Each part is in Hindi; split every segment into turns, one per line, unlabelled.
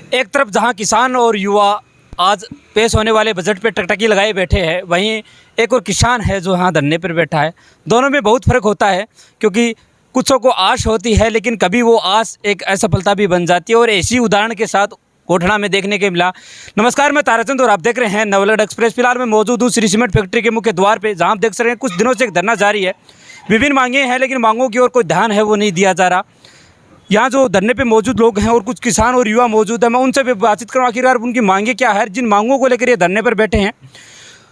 एक तरफ जहां किसान और युवा आज पेश होने वाले बजट पे टकटकी लगाए बैठे हैं, वहीं एक और किसान है जो यहाँ धरने पर बैठा है। दोनों में बहुत फ़र्क होता है, क्योंकि कुछों को आश होती है लेकिन कभी वो आस एक असफलता भी बन जाती है, और ऐसी उदाहरण के साथ कोठड़ा में देखने के मिला। नमस्कार, मैं ताराचंद और आप देख रहे हैं नवलगढ़ एक्सप्रेस। फिलहाल मैं मौजूद हूँ श्री सीमेंट फैक्ट्री के मुख्य द्वार पे, जहाँ आप देख सकते हैं कुछ दिनों से एक धरना जारी है। विभिन्न मांगे हैं लेकिन मांगों की ओर कोई ध्यान है वो नहीं दिया जा रहा। यहाँ जो धरने पे मौजूद लोग हैं और कुछ किसान और युवा मौजूद हैं, मैं उनसे भी बातचीत करूँ आखिरकार उनकी मांगे क्या है, जिन मांगों को लेकर ये धरने पर बैठे हैं।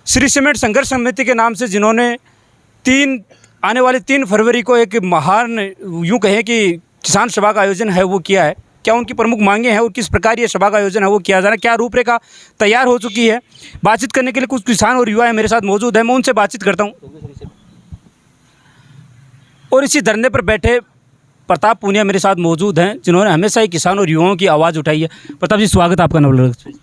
श्री सीमेंट संघर्ष समिति के नाम से जिन्होंने आने वाली 3 फरवरी को एक महान, यूँ कहें कि किसान सभा का आयोजन है वो किया है, क्या उनकी प्रमुख मांगे हैं और किस प्रकार ये सभा का आयोजन है वो किया जा रहा है, क्या रूपरेखा तैयार हो चुकी है। बातचीत करने के लिए कुछ किसान और युवा मेरे साथ मौजूद हैं, मैं उनसे बातचीत करता हूँ। और इसी धरने पर बैठे प्रताप पूनिया मेरे साथ मौजूद हैं, जिन्होंने हमेशा ही किसान और युवाओं की आवाज़ उठाई है। प्रताप जी, स्वागत आपका नवलगढ़ एक्सप्रेस।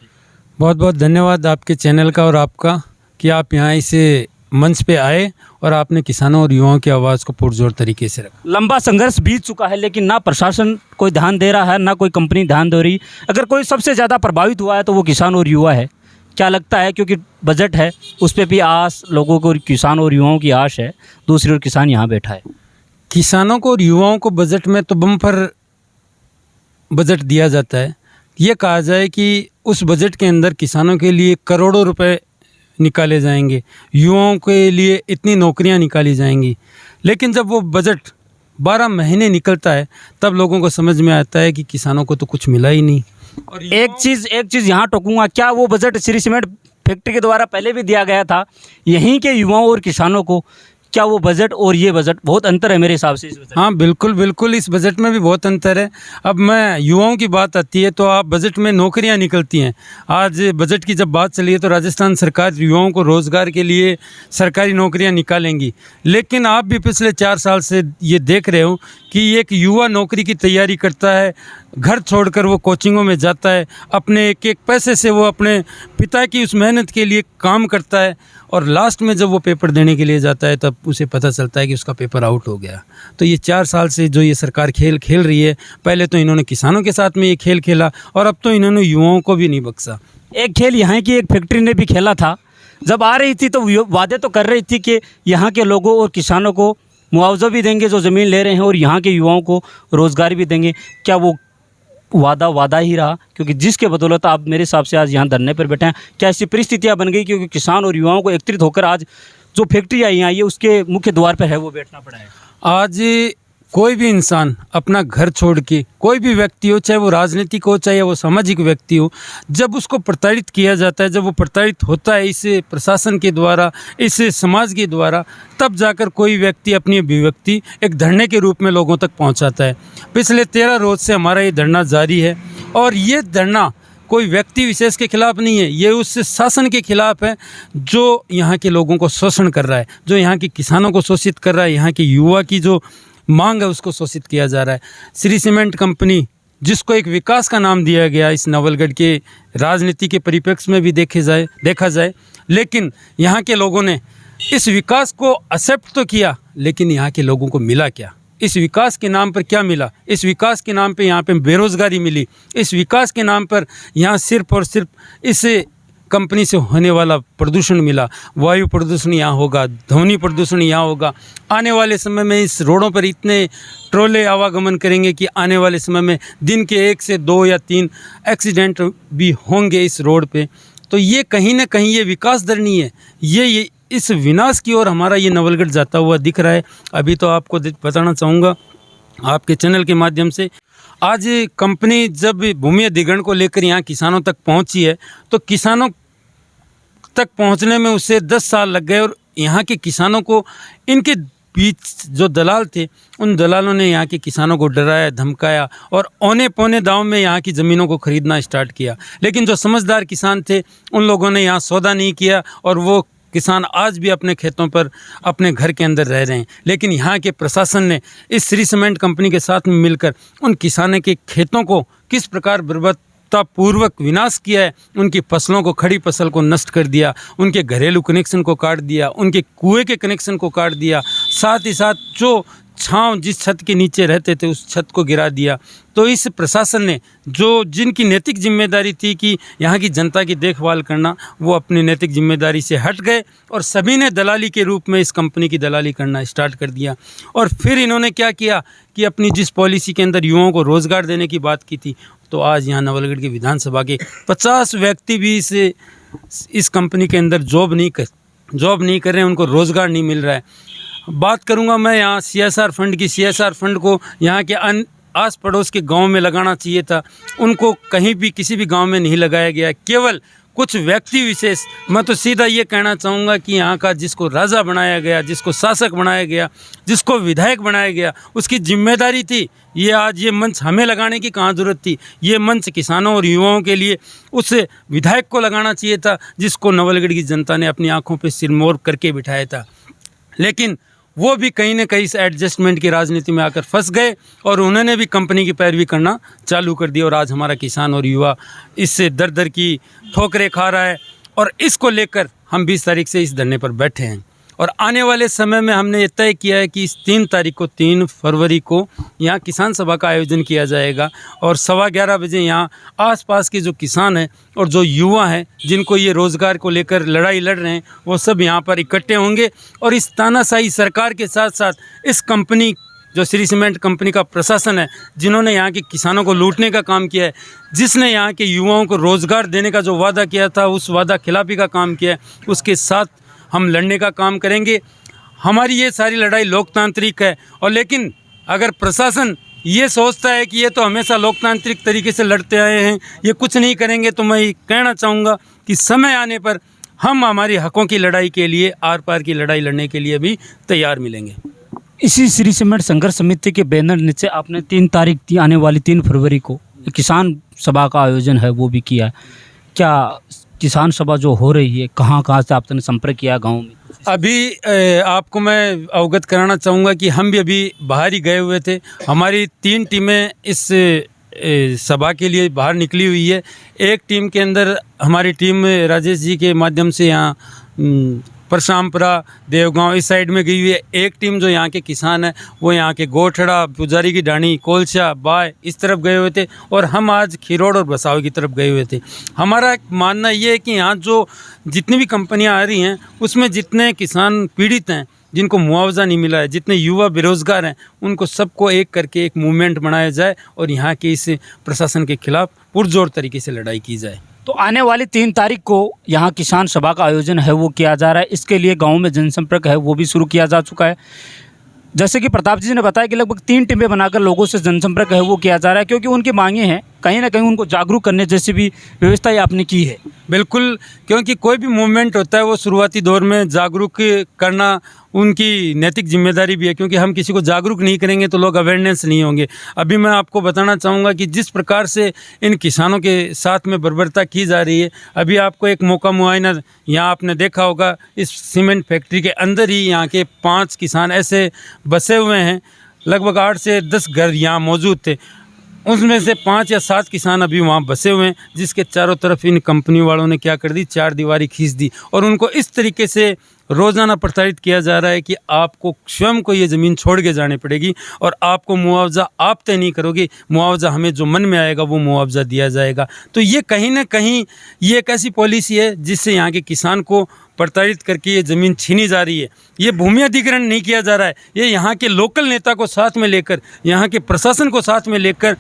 बहुत बहुत धन्यवाद आपके चैनल का और आपका कि आप यहाँ इसे मंच पे आए और आपने किसानों और युवाओं की आवाज़ को पुरजोर तरीके से रखा।
लंबा संघर्ष बीत चुका है लेकिन ना प्रशासन कोई ध्यान दे रहा है, ना कोई कंपनी ध्यान दे रही। अगर कोई सबसे ज़्यादा प्रभावित हुआ है तो वो किसान और युवा है। क्या लगता है, क्योंकि बजट है उस पर भी आस लोगों को, किसान और युवाओं की आश है, दूसरी ओर किसान यहाँ बैठा है।
किसानों को और युवाओं को बजट में तो बम्पर बजट दिया जाता है। ये कहा जाए कि उस बजट के अंदर किसानों के लिए करोड़ों रुपए निकाले जाएंगे, युवाओं के लिए इतनी नौकरियां निकाली जाएंगी, लेकिन जब वो बजट 12 महीने निकलता है तब लोगों को समझ में आता है कि किसानों को तो कुछ मिला ही नहीं।
और एक चीज़ यहाँ टोकूंगा, क्या वो बजट श्री सीमेंट फैक्ट्री के द्वारा पहले भी दिया गया था यहीं के युवाओं और किसानों को? क्या वो बजट और ये बजट बहुत अंतर है मेरे हिसाब से इस बजट?
हाँ, बिल्कुल बिल्कुल, इस बजट में भी बहुत अंतर है। अब मैं युवाओं की बात आती है तो आप बजट में नौकरियां निकलती हैं। आज बजट की जब बात चली है तो राजस्थान सरकार युवाओं को रोज़गार के लिए सरकारी नौकरियां निकालेंगी, लेकिन आप भी पिछले 4 साल से ये देख रहे हो कि एक युवा नौकरी की तैयारी करता है, घर छोड़कर वो कोचिंगों में जाता है, अपने एक एक पैसे से वो अपने पिता की उस मेहनत के लिए काम करता है, और लास्ट में जब वो पेपर देने के लिए जाता है तब उसे पता चलता है कि उसका पेपर आउट हो गया। तो ये 4 साल से जो ये सरकार खेल खेल रही है, पहले तो इन्होंने किसानों के साथ में ये खेल खेला और अब तो इन्होंने युवाओं को भी नहीं बख्शा।
एक खेल यहाँ की एक फैक्ट्री ने भी खेला था। जब आ रही थी तो वादे तो कर रही थी कि यहाँ के लोगों और किसानों को मुआवजा भी देंगे जो ज़मीन ले रहे हैं, और यहाँ के युवाओं को रोज़गार भी देंगे। क्या वो वादा ही रहा? क्योंकि जिसके बदौलत आप मेरे हिसाब से आज यहाँ धरने पर बैठे हैं, क्या ऐसी परिस्थितियाँ बन गई क्योंकि किसान और युवाओं को एकत्रित होकर आज जो फैक्ट्री आई है उसके मुख्य द्वार पर है वो बैठना पड़ा है?
आज कोई भी इंसान अपना घर छोड़ के, कोई भी व्यक्ति हो, चाहे वो राजनीतिक हो चाहे वो सामाजिक व्यक्ति हो, जब उसको प्रताड़ित किया जाता है, जब वो प्रताड़ित होता है इस प्रशासन के द्वारा, इस समाज के द्वारा, तब जाकर कोई व्यक्ति अपनी अभिव्यक्ति एक धरने के रूप में लोगों तक पहुंचाता है। पिछले 13 रोज से हमारा ये धरना जारी है, और ये धरना कोई व्यक्ति विशेष के खिलाफ नहीं है, ये उस शासन के खिलाफ है जो यहाँ के लोगों को शोषण कर रहा है, जो यहाँ के किसानों को शोषित कर रहा है, यहाँ के युवा की जो मांग है उसको शोषित किया जा रहा है। श्री सीमेंट कंपनी, जिसको एक विकास का नाम दिया गया इस नवलगढ़ के राजनीति के परिप्रेक्ष्य में भी देखा जाए, लेकिन यहाँ के लोगों ने इस विकास को एक्सेप्ट तो किया, लेकिन यहाँ के लोगों को मिला क्या? इस विकास के नाम पर क्या मिला? इस विकास के नाम पे यहाँ पे बेरोजगारी मिली। इस विकास के नाम पर यहाँ सिर्फ और सिर्फ इस कंपनी से होने वाला प्रदूषण मिला। वायु प्रदूषण यहाँ होगा, ध्वनि प्रदूषण यहाँ होगा। आने वाले समय में इस रोडों पर इतने ट्रोले आवागमन करेंगे कि आने वाले समय में दिन के 1 से 2 या 3 एक्सीडेंट भी होंगे इस रोड पे। तो ये कहीं ना कहीं ये विकास दर नहीं है, ये इस विनाश की ओर हमारा ये नवलगढ़ जाता हुआ दिख रहा है। अभी तो आपको बताना चाहूँगा आपके चैनल के माध्यम से, आज कंपनी जब भूमि अधिग्रहण को लेकर यहाँ किसानों तक पहुँची है तो किसानों तक पहुँचने में उसे 10 साल लग गए, और यहाँ के किसानों को इनके बीच जो दलाल थे उन दलालों ने यहाँ के किसानों को डराया, धमकाया और औने पौने दाव में यहाँ की ज़मीनों को ख़रीदना स्टार्ट किया। लेकिन जो समझदार किसान थे उन लोगों ने यहाँ सौदा नहीं किया, और वो किसान आज भी अपने खेतों पर अपने घर के अंदर रह रहे हैं। लेकिन यहाँ के प्रशासन ने इस श्री सीमेंट कंपनी के साथ में मिलकर उन किसानों के खेतों को किस प्रकार बर्बरतापूर्वक विनाश किया है। उनकी फसलों को, खड़ी फसल को नष्ट कर दिया, उनके घरेलू कनेक्शन को काट दिया, उनके कुएं के कनेक्शन को काट दिया, साथ ही साथ जो छांव जिस छत के नीचे रहते थे उस छत को गिरा दिया। तो इस प्रशासन ने जो जिनकी नैतिक जिम्मेदारी थी कि यहाँ की जनता की देखभाल करना, वो अपनी नैतिक जिम्मेदारी से हट गए और सभी ने दलाली के रूप में इस कंपनी की दलाली करना स्टार्ट कर दिया। और फिर इन्होंने क्या किया कि अपनी जिस पॉलिसी के अंदर युवाओं को रोज़गार देने की बात की थी, तो आज यहाँ नवलगढ़ की विधानसभा के 50 व्यक्ति भी इस कंपनी के अंदर जॉब नहीं कर रहे हैं, उनको रोज़गार नहीं मिल रहा है। बात करूंगा मैं यहाँ CSR फंड की। CSR फंड को यहाँ के आस पड़ोस के गांव में लगाना चाहिए था, उनको कहीं भी किसी भी गांव में नहीं लगाया गया। केवल कुछ व्यक्ति विशेष, मैं तो सीधा ये कहना चाहूँगा कि यहाँ का जिसको राजा बनाया गया, जिसको शासक बनाया गया, जिसको विधायक बनाया गया, उसकी जिम्मेदारी थी ये। आज ये मंच हमें लगाने की कहाँ ज़रूरत थी? ये मंच किसानों और युवाओं के लिए उस विधायक को लगाना चाहिए था जिसको नवलगढ़ की जनता ने अपनी आँखों पर सिरमौर करके बिठाया था। लेकिन वो भी कहीं ना कहीं इस एडजस्टमेंट की राजनीति में आकर फंस गए और उन्होंने भी कंपनी की पैरवी करना चालू कर दी। और आज हमारा किसान और युवा इससे दर दर की ठोकरें खा रहा है। और इसको लेकर हम 20 तारीख से इस धरने पर बैठे हैं और आने वाले समय में हमने ये तय किया है कि इस 3 फरवरी को यहाँ किसान सभा का आयोजन किया जाएगा और 11:15 बजे यहाँ आसपास के जो किसान हैं और जो युवा हैं जिनको ये रोज़गार को लेकर लड़ाई लड़ रहे हैं, वो सब यहाँ पर इकट्ठे होंगे। और इस तानाशाही सरकार के साथ साथ इस कंपनी जो श्री सीमेंट कंपनी का प्रशासन है, जिन्होंने यहाँ के किसानों को लूटने का काम किया है, जिसने यहाँ के युवाओं को रोज़गार देने का जो वादा किया था उस वादा खिलाफी का काम किया है, उसके साथ हम लड़ने का काम करेंगे। हमारी ये सारी लड़ाई लोकतांत्रिक है। और लेकिन अगर प्रशासन ये सोचता है कि ये तो हमेशा लोकतांत्रिक तरीके से लड़ते आए हैं, ये कुछ नहीं करेंगे, तो मैं ये कहना चाहूँगा कि समय आने पर हम हमारी हकों की लड़ाई के लिए, आर पार की लड़ाई लड़ने के लिए भी तैयार मिलेंगे।
इसी श्री सीमेंट संघर्ष समिति के बैनर नीचे आपने 3 तारीख आने वाली 3 फरवरी को किसान सभा का आयोजन है वो भी किया है। क्या किसान सभा जो हो रही है, कहाँ कहाँ से आपने संपर्क किया गांव में?
अभी आपको मैं अवगत कराना चाहूँगा कि हम भी अभी बाहर ही गए हुए थे। हमारी 3 टीमें इस सभा के लिए बाहर निकली हुई है। एक टीम के अंदर हमारी टीम राजेश जी के माध्यम से यहाँ परशामपुरा, देवगांव इस साइड में गई हुई है। एक टीम जो यहाँ के किसान है वो यहाँ के गोठड़ा, पुजारी की ढाणी, कोलछा, बाय इस तरफ गए हुए थे और हम आज खीरोड़ और बसाव की तरफ गए हुए थे। हमारा मानना ये है कि यहाँ जो जितनी भी कंपनियाँ आ रही हैं उसमें जितने किसान पीड़ित हैं, जिनको मुआवजा नहीं मिला है, जितने युवा बेरोज़गार हैं, उनको सबको एक करके एक मूवमेंट बनाया जाए और यहाँ के इस प्रशासन के खिलाफ पुरजोर तरीके से लड़ाई की जाए।
तो आने वाली 3 तारीख को यहाँ किसान सभा का आयोजन है वो किया जा रहा है। इसके लिए गांव में जनसंपर्क है वो भी शुरू किया जा चुका है। जैसे कि प्रताप जी ने बताया कि लगभग 3 टीमें बनाकर लोगों से जनसंपर्क है वो किया जा रहा है, क्योंकि उनकी मांगें हैं, कहीं ना कहीं उनको जागरूक करने जैसी भी व्यवस्था आपने की है।
बिल्कुल, क्योंकि कोई भी मूवमेंट होता है वो शुरुआती दौर में जागरूक करना उनकी नैतिक जिम्मेदारी भी है, क्योंकि हम किसी को जागरूक नहीं करेंगे तो लोग अवेयरनेस नहीं होंगे। अभी मैं आपको बताना चाहूँगा कि जिस प्रकार से इन किसानों के साथ में बर्बरता की जा रही है, अभी आपको एक मौका मुआयना यहाँ आपने देखा होगा, इस सीमेंट फैक्ट्री के अंदर ही यहाँ के 5 किसान ऐसे बसे हुए हैं। लगभग 8 से 10 घर यहाँ मौजूद थे, उसमें से 5 या 7 किसान अभी वहाँ बसे हुए हैं, जिसके चारों तरफ इन कंपनी वालों ने क्या कर दी, 4 दीवारी खींच दी और उनको इस तरीके से रोज़ाना प्रताड़ित किया जा रहा है कि आपको स्वयं को ये ज़मीन छोड़ के जानी पड़ेगी और आपको मुआवजा आप तय नहीं करोगे, मुआवजा हमें जो मन में आएगा वो मुआवजा दिया जाएगा। तो ये कहीं ना कहीं ये एक ऐसी पॉलिसी है जिससे यहाँ के किसान को प्रताड़ित करके ये ज़मीन छीनी जा रही है। ये भूमि अधिग्रहण नहीं किया जा रहा है, ये यहाँ के लोकल नेता को साथ में लेकर, यहाँ के प्रशासन को साथ में लेकर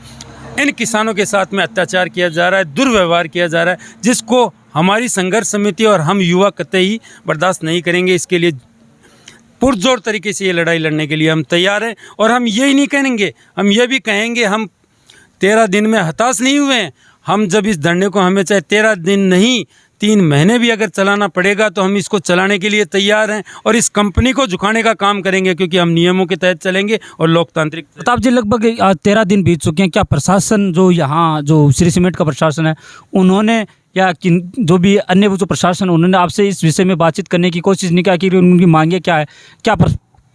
इन किसानों के साथ में अत्याचार किया जा रहा है, दुर्व्यवहार किया जा रहा है, जिसको हमारी संघर्ष समिति और हम युवा कतई बर्दाश्त नहीं करेंगे। इसके लिए पुरजोर तरीके से ये लड़ाई लड़ने के लिए हम तैयार हैं। और हम यही नहीं कहेंगे, हम ये भी कहेंगे, हम 13 दिन में हताश नहीं हुए हैं। हम जब इस धरने को हमें चाहे 13 दिन नहीं 3 महीने भी अगर चलाना पड़ेगा तो हम इसको चलाने के लिए तैयार हैं और इस कंपनी को झुकाने का काम करेंगे, क्योंकि हम नियमों के तहत चलेंगे और लोकतांत्रिक।
प्रताप जी, लगभग 13 दिन बीत चुके हैं। क्या प्रशासन जो यहाँ जो श्री सीमेंट का प्रशासन है उन्होंने या जो भी अन्य वो जो प्रशासन उन्होंने आपसे इस विषय में बातचीत करने की कोशिश नहीं की कि उनकी मांगे क्या है? क्या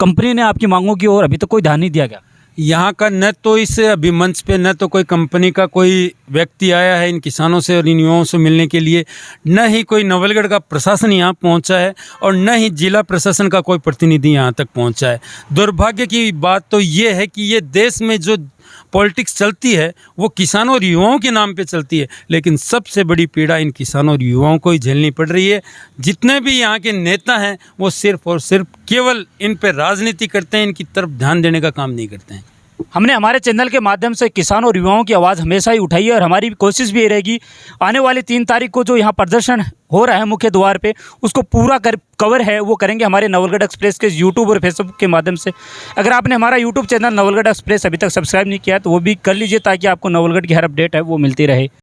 कंपनी ने आपकी मांगों की ओर अभी तक कोई ध्यान नहीं दिया गया?
यहाँ का न तो इस अभी मंच पे न तो कोई कंपनी का कोई व्यक्ति आया है इन किसानों से और इन युवाओं से मिलने के लिए, न ही कोई नवलगढ़ का प्रशासन यहाँ पहुँचा है और न ही जिला प्रशासन का कोई प्रतिनिधि यहाँ तक पहुँचा है। दुर्भाग्य की बात तो ये है कि ये देश में जो पॉलिटिक्स चलती है वो किसानों और युवाओं के नाम पे चलती है, लेकिन सबसे बड़ी पीड़ा इन किसानों और युवाओं को ही झेलनी पड़ रही है। जितने भी यहाँ के नेता हैं वो सिर्फ और सिर्फ केवल इन पर राजनीति करते हैं, इनकी तरफ ध्यान देने का काम नहीं करते हैं।
हमने हमारे चैनल के माध्यम से किसानों और युवाओं की आवाज़ हमेशा ही उठाई है और हमारी कोशिश भी ये रहेगी आने वाली 3 तारीख को जो यहाँ प्रदर्शन हो रहा है मुख्य द्वार पे, उसको पूरा कवर है वो करेंगे हमारे नवलगढ़ एक्सप्रेस के यूट्यूब और फेसबुक के माध्यम से। अगर आपने हमारा यूट्यूब चैनल नवलगढ़ एक्सप्रेस अभी तक सब्सक्राइब नहीं किया तो वो भी कर लीजिए ताकि आपको नवलगढ़ की हर अपडेट है वो मिलती रहे।